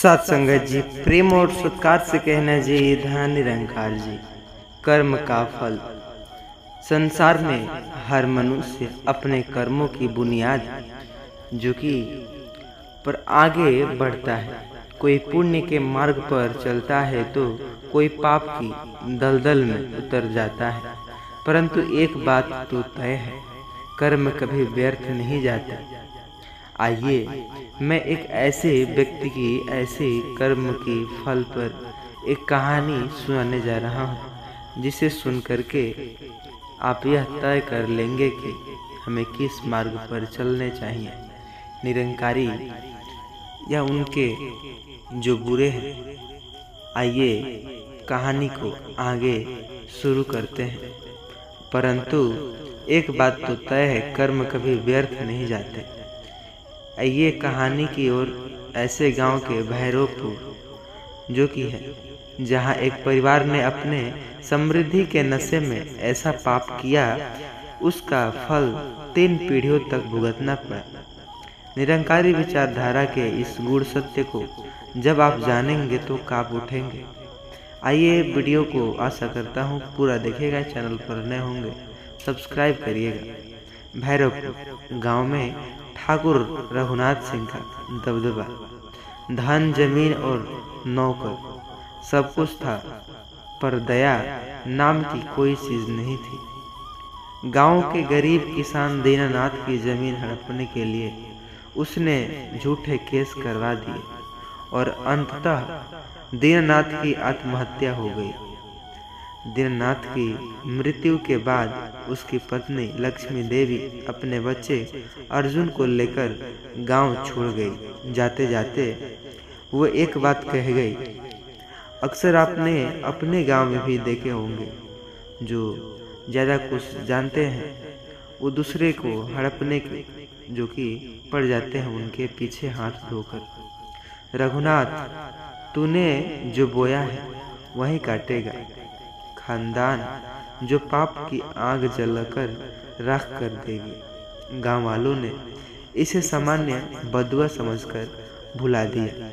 सात संगत जी, प्रेम और सत्कार से कहना जी, धन निरंकार जी। कर्म का फल। संसार में हर मनुष्य अपने कर्मों की बुनियाद जो कि पर आगे बढ़ता है। कोई पुण्य के मार्ग पर चलता है तो कोई पाप की दलदल में उतर जाता है। परंतु एक बात तो तय है, कर्म कभी व्यर्थ नहीं जाता। आइए मैं एक ऐसे व्यक्ति की ऐसे कर्म की फल पर एक कहानी सुनाने जा रहा हूँ, जिसे सुन करके आप यह तय कर लेंगे कि हमें किस मार्ग पर चलने चाहिए, निरंकारी या उनके जो बुरे हैं। आइए कहानी को आगे शुरू करते हैं। परंतु एक बात तो तय है, कर्म कभी व्यर्थ नहीं जाते। आइए कहानी की ओर। ऐसे गांव के भैरवपुर जो कि है, जहां एक परिवार ने अपने समृद्धि के नशे में ऐसा पाप किया, उसका फल 3 पीढ़ियों तक भुगतना पड़ा। निरंकारी विचारधारा के इस गूढ़ सत्य को जब आप जानेंगे तो कांप उठेंगे। आइए वीडियो को आशा करता हूँ पूरा देखिएगा। चैनल पर नए होंगे सब्सक्राइब करिएगा। भैरवपुर गांव में ठाकुर रघुनाथ सिंह का दबदबा, धन, जमीन और नौकर सब कुछ था, पर दया नाम की कोई चीज नहीं थी। गांव के गरीब किसान दीनानाथ की जमीन हड़पने के लिए उसने झूठे केस करवा दिए और अंततः दीनानाथ की आत्महत्या हो गई। दीनानाथ की मृत्यु के बाद उसकी पत्नी लक्ष्मी देवी अपने बच्चे अर्जुन को लेकर गांव छोड़ गई। जाते जाते वो एक बात कह गई, अक्सर आपने अपने गांव में भी देखे होंगे, जो ज़्यादा कुछ जानते हैं वो दूसरे को हड़पने के जो कि पड़ जाते हैं उनके पीछे हाथ धोकर। रघुनाथ, तूने जो बोया है वही काटेगा। खानदान जो पाप की आग जलाकर राख कर देगी। गांव वालों ने इसे सामान्य बदुआ समझकर भुला दिया,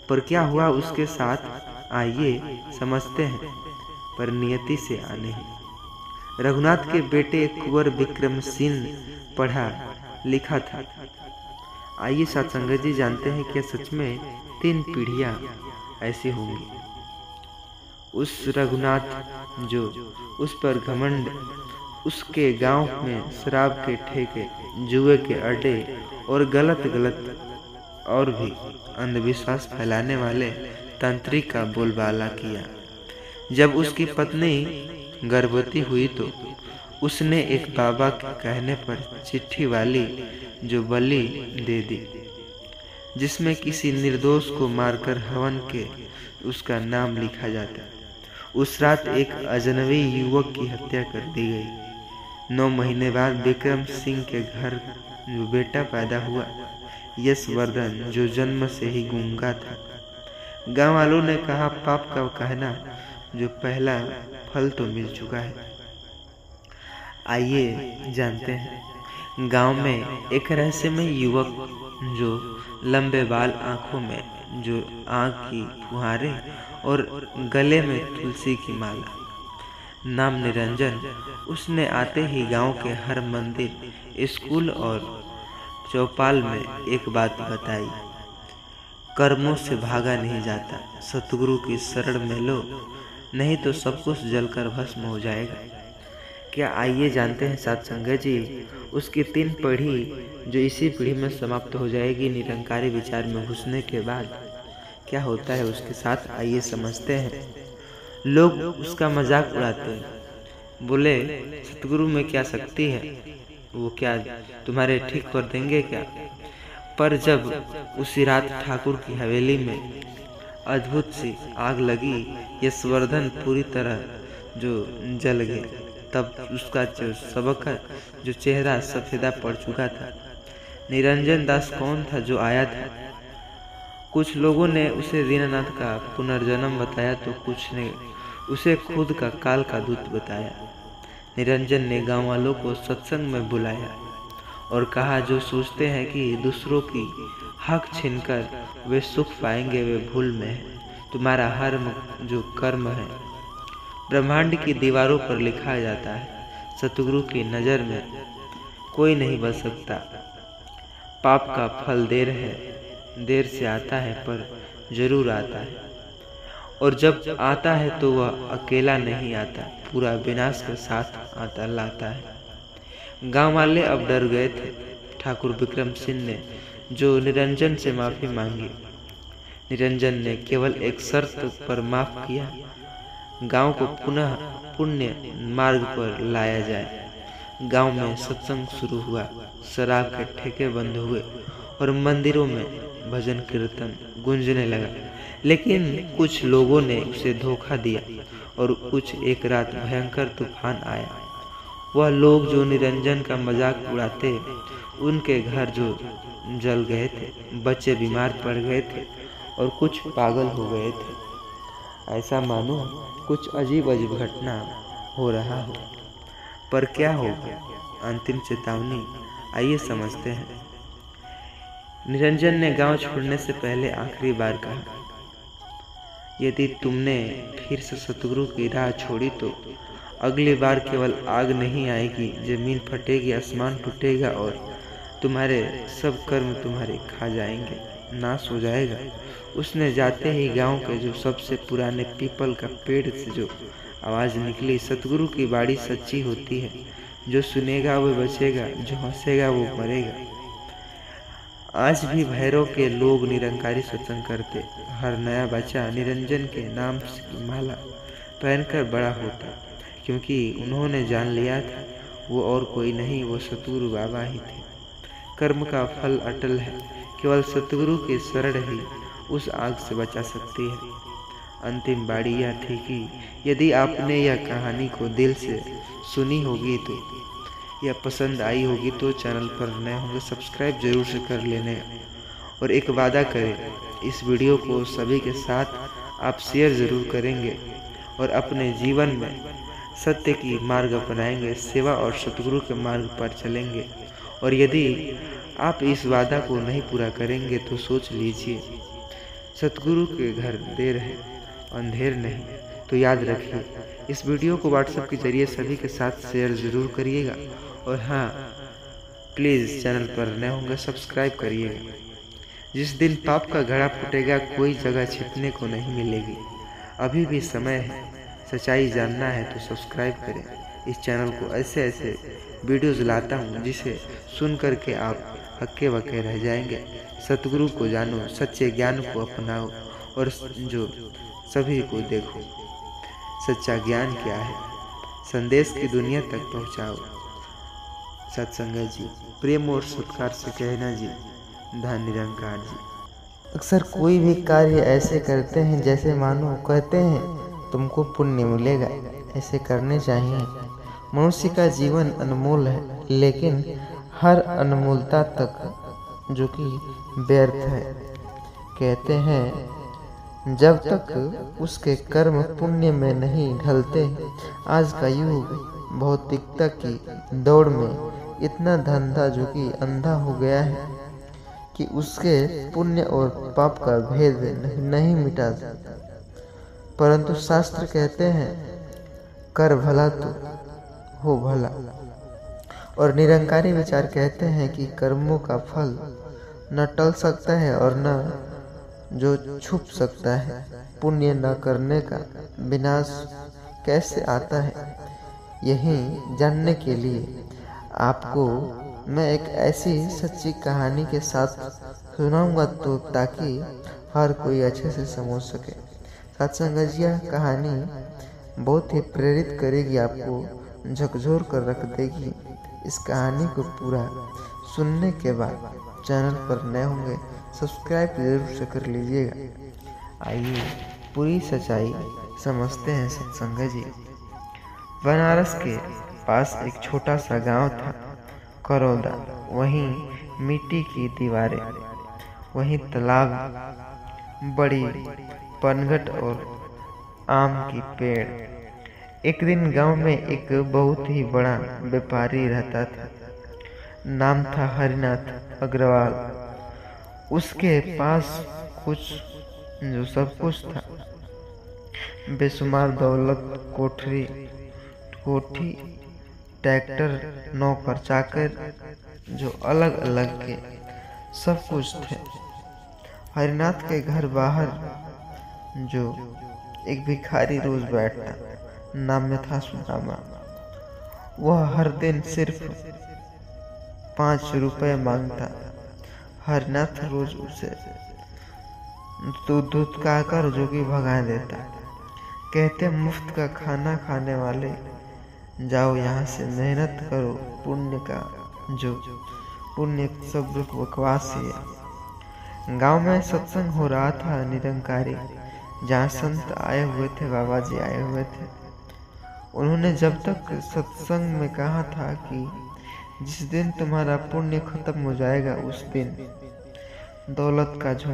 पर क्या हुआ उसके साथ आइए समझते हैं। पर नियति से आने हैं। रघुनाथ के बेटे कुंवर विक्रम सिंह पढ़ा लिखा था। आइए सत्संगत जी जानते हैं कि सच में 3 पीढ़ियां ऐसी होंगी। उस रघुनाथ जो उस पर घमंड, उसके गांव में शराब के ठेके, जुए के अड्डे और गलत और भी अंधविश्वास फैलाने वाले तांत्रिक का बोलबाला किया। जब उसकी पत्नी गर्भवती हुई तो उसने एक बाबा के कहने पर चिट्ठी वाली जो बलि दे दी, जिसमें किसी निर्दोष को मारकर हवन के उसका नाम लिखा जाता। उस रात एक अजनबी युवक की हत्या कर दी गई। 9 महीने बाद विक्रम सिंह के घर जो बेटा पैदा हुआ, यशवर्धन, जो जन्म से ही गूंगा था। गांव वालों ने कहा, पाप का कहना जो पहला फल तो मिल चुका है। आइए जानते हैं। गांव में एक रहस्यमय युवक जो लंबे बाल, आंखों में जो आग की फुहारे और गले में तुलसी की माला, नाम निरंजन। उसने आते ही गांव के हर मंदिर, स्कूल और चौपाल में एक बात बताई, कर्मों से भागा नहीं जाता, सतगुरु की शरण में लो, नहीं तो सब कुछ जलकर भस्म हो जाएगा। क्या आइए जानते हैं सत्संगत जी, उसकी 3 पीढ़ी जो इसी पीढ़ी में समाप्त हो जाएगी। निरंकारी विचार में घुसने के बाद क्या होता है उसके साथ, आइए समझते हैं। लोग उसका मजाक उड़ाते हैं, बोले सतगुरु में क्या शक्ति है, वो क्या तुम्हारे ठीक कर देंगे क्या। पर जब उसी रात ठाकुर की हवेली में अद्भुत सी आग लगी, यशवर्धन पूरी तरह जो जल गए, तब उसका जो सबक जो चेहरा सफेदा पड़ चुका था। निरंजन दास कौन था जो आया था? कुछ लोगों ने उसे दीनानाथ का पुनर्जन्म बताया तो कुछ ने उसे खुद का काल का दूत बताया। निरंजन ने गांव वालों को सत्संग में बुलाया और कहा, जो सोचते हैं कि दूसरों की हक छीनकर वे सुख पाएंगे, वे भूल में है। तुम्हारा हर जो कर्म है ब्रह्मांड की दीवारों पर लिखा जाता है। सतगुरु की नज़र में कोई नहीं बच सकता। पाप का फल देर से आता है, पर जरूर आता है। और जब आता है तो वह अकेला नहीं आता, पूरा विनाश के साथ लाता है। गांव वाले अब डर गए थे। ठाकुर विक्रम सिंह ने जो निरंजन से माफ़ी मांगी, निरंजन ने केवल एक शर्त पर माफ़ किया, गांव को पुनः पुण्य मार्ग पर लाया जाए। गांव में सत्संग शुरू हुआ, शराब के ठेके बंद हुए और मंदिरों में भजन कीर्तन गूंजने लगा। लेकिन कुछ लोगों ने उसे धोखा दिया और एक रात भयंकर तूफान आया। वह लोग जो निरंजन का मजाक उड़ाते, उनके घर जो जल गए थे, बच्चे बीमार पड़ गए थे और कुछ पागल हो गए थे। ऐसा मानो कुछ अजीब अजीब घटना हो रहा हो। पर क्या होगा? अंतिम चेतावनी आइए समझते हैं। निरंजन ने गांव छोड़ने से पहले आखिरी बार कहा, यदि तुमने फिर से सतगुरु की राह छोड़ी तो अगली बार केवल आग नहीं आएगी, जमीन फटेगी, आसमान टूटेगा और तुम्हारे सब कर्म तुम्हारे खा जाएंगे, नाश हो जाएगा। उसने जाते ही गांव के जो सबसे पुराने पीपल का पेड़ से जो आवाज़ निकली, सतगुरु की बाड़ी सच्ची होती है, जो सुनेगा वो बचेगा, जो हंसेगा वो मरेगा। आज भी भैरव के लोग निरंकारी सत्संग करते। हर नया बच्चा निरंजन के नाम की माला पहनकर बड़ा होता, क्योंकि उन्होंने जान लिया था वो और कोई नहीं, वो सतगुरु बाबा ही थे। कर्म का फल अटल है, केवल सतगुरु की शरण ही उस आग से बचा सकती है। अंतिम बाड़ी यह थी कि यदि आपने यह कहानी को दिल से सुनी होगी तो या पसंद आई होगी तो चैनल पर नए होंगे सब्सक्राइब जरूर से कर लेने। और एक वादा करें, इस वीडियो को सभी के साथ आप शेयर ज़रूर करेंगे और अपने जीवन में सत्य की मार्ग अपनाएंगे, सेवा और सतगुरु के मार्ग पर चलेंगे। और यदि आप इस वादा को नहीं पूरा करेंगे तो सोच लीजिए, सतगुरु के घर देर है, अंधेर नहीं। तो याद रखिए, इस वीडियो को व्हाट्सएप के जरिए सभी के साथ शेयर ज़रूर करिएगा। और हाँ, प्लीज़ चैनल पर नए होंगे सब्सक्राइब करिएगा। जिस दिन पाप का घड़ा फूटेगा कोई जगह छिपने को नहीं मिलेगी। अभी भी समय है, सच्चाई जानना है तो सब्सक्राइब करें। इस चैनल को ऐसे ऐसे वीडियोस लाता हूँ जिसे सुन करके आप हक्के बक्के रह जाएंगे। सतगुरु को जानो, सच्चे ज्ञान को अपनाओ और जो सभी को देखो सच्चा ज्ञान क्या है, संदेश की दुनिया तक पहुँचाओ। सत्संगत जी, प्रेम और सत्कार से कहना जी, धन निरंकार जी। अक्सर कोई भी कार्य ऐसे करते हैं जैसे मानो कहते हैं तुमको पुण्य मिलेगा, ऐसे करने चाहिए। मनुष्य का जीवन अनमोल है, लेकिन हर अनमोलता तक जो कि व्यर्थ है। कहते हैं जब तक उसके कर्म पुण्य में नहीं ढलते। आज का युग भौतिकता की दौड़ में इतना धंधा जो कि अंधा हो गया है कि उसके पुण्य और पाप का भेद नहीं मिटा सकता। परंतु शास्त्र कहते हैं कर भला तो हो भला। और निरंकारी विचार कहते हैं कि कर्मों का फल न टल सकता है और न जो छुप सकता है। पुण्य न करने का विनाश कैसे आता है, यही जानने के लिए आपको मैं एक ऐसी सच्ची कहानी के साथ सुनाऊंगा तो ताकि हर कोई अच्छे से समझ सके। सत्संगत जी, कहानी बहुत ही प्रेरित करेगी, आपको झकझोर कर रख देगी। इस कहानी को पूरा सुनने के बाद चैनल पर नए होंगे सब्सक्राइब जरूर से कर लीजिएगा। आइए पूरी सच्चाई समझते हैं सत्संगत जी। बनारस के पास एक छोटा सा गांव था, करौदा। वहीं मिट्टी की दीवारें, वहीं तालाब, बड़ी पनघट और आम की पेड़। एक दिन गांव में एक बहुत ही बड़ा व्यापारी रहता था। नाम था हरिनाथ अग्रवाल। उसके पास कुछ जो सब कुछ था, बेशुमार दौलत, कोठी, ट्रैक्टर, नौकर चाकर जो अलग अलग के सब कुछ थे। हरिनाथ के घर बाहर जो एक भिखारी रोज बैठता, नाम में था सुदामा। वह हर दिन सिर्फ 5 रुपए मांगता। हरिनाथ रोज उसे दूध कहकर जोगी भगा देता। कहते, मुफ्त का खाना खाने वाले, जाओ यहाँ से, मेहनत करो, पुण्य सब बकवास है। गांव में सत्संग हो रहा था निरंकारी, जहाँ संत आए हुए थे, बाबा जी आए हुए थे। उन्होंने जब तक सत्संग में कहा था कि जिस दिन तुम्हारा पुण्य खत्म हो जाएगा, उस दिन दौलत का जो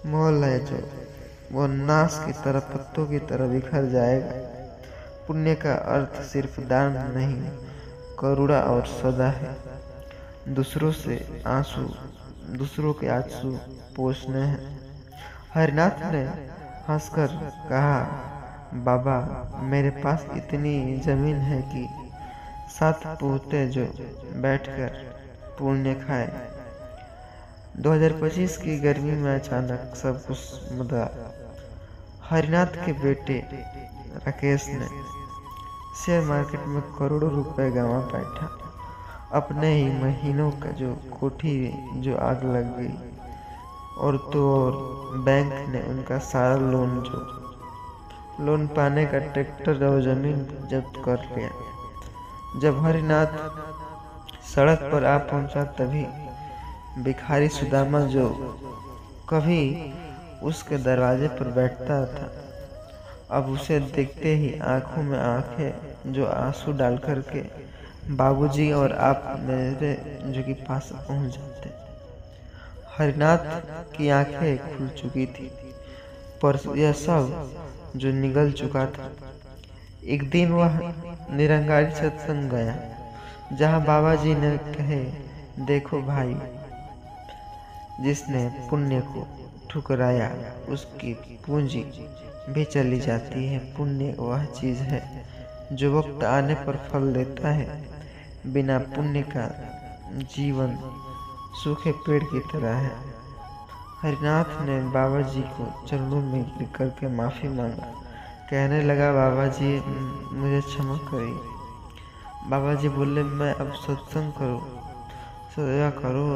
मोल है जो वो नाश की तरह, पत्तों की तरह बिखर जाएगा। पुण्य का अर्थ सिर्फ दान नहीं, करुणा और सदा है। दूसरों के आंसू पोंछने हैं। हरिनाथ ने हंसकर कहा, बाबा, मेरे पास इतनी जमीन है कि 7 पोते जो बैठकर पुण्य खाए। 2025 की गर्मी में अचानक सब कुछ मुदा। हरिनाथ के बेटे राकेश ने शेयर मार्केट में करोड़ों रुपए गंवा बैठा। अपने ही महीनों का जो कोठी जो आग लग गई, और बैंक ने उनका सारा लोन पाने का ट्रैक्टर और जमीन जब्त कर लिया। जब हरिनाथ सड़क पर आ पहुंचा, तभी भिखारी सुदामा, जो कभी उसके दरवाजे पर बैठता था, अब उसे देखते ही आंखों में आंखें जो आंसू डाल करके बाबूजी और आप मेरे जो के पास पहुंच जाते। हरिनाथ की आंखें खुल चुकी थी, पर यह सब जो निगल चुका था। एक दिन वह निरंकारी सत्संग गया, जहां बाबा जी ने कहे, देखो भाई, जिसने पुण्य को ठुकराया उसकी पूंजी भी चली जाती है। पुण्य वह चीज है जो वक्त आने पर फल देता है। बिना पुण्य का जीवन सूखे पेड़ की तरह है। हरिनाथ ने बाबा जी को चरणों में गिर करके माफी मांगा। कहने लगा, बाबा जी, मुझे क्षमा करिए। बाबा जी बोले, मैं अब सत्संग करो, सेवा करो,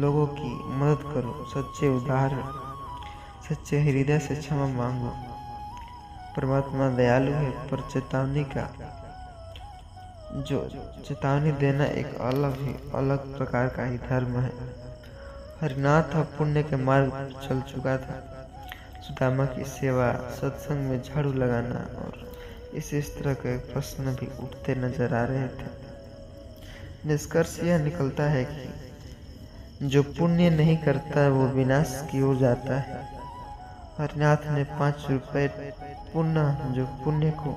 लोगों की मदद करो, सच्चे हृदय से क्षमा मांगो। परमात्मा दयालु है, पर चेतावनी देना एक अलग प्रकार का ही धर्म है। हरिनाथ अब पुण्य के मार्ग पर चल चुका था। सुदामा की सेवा, सत्संग में झाड़ू लगाना और इस तरह के प्रश्न भी उठते नजर आ रहे थे। निष्कर्ष यह निकलता है कि जो पुण्य नहीं करता वो विनाश की ओर जाता है। हरिनाथ ने 5 रुपए पुण्य को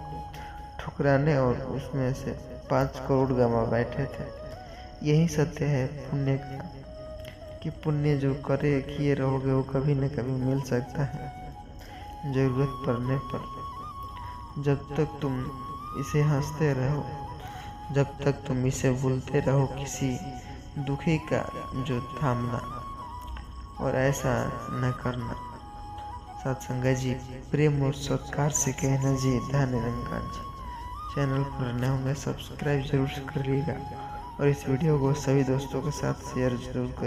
ठुकराने और उसमें से 5 करोड़ गंवा बैठे थे। यही सत्य है पुण्य का, कि पुण्य जो किए रहोगे वो कभी न कभी मिल सकता है, जरूरत पड़ने पर। जब तक तुम इसे हंसते रहो, जब तक तुम इसे भूलते रहो, किसी दुखी का जो थामना और ऐसा न करना। सत्संग जी, प्रेम और सत्कार से कहना जी, धन निरंकार जी। चैनल पर नए होंगे, सब्सक्राइब जरूर करिएगा और इस वीडियो को सभी दोस्तों के साथ शेयर जरूर करिए।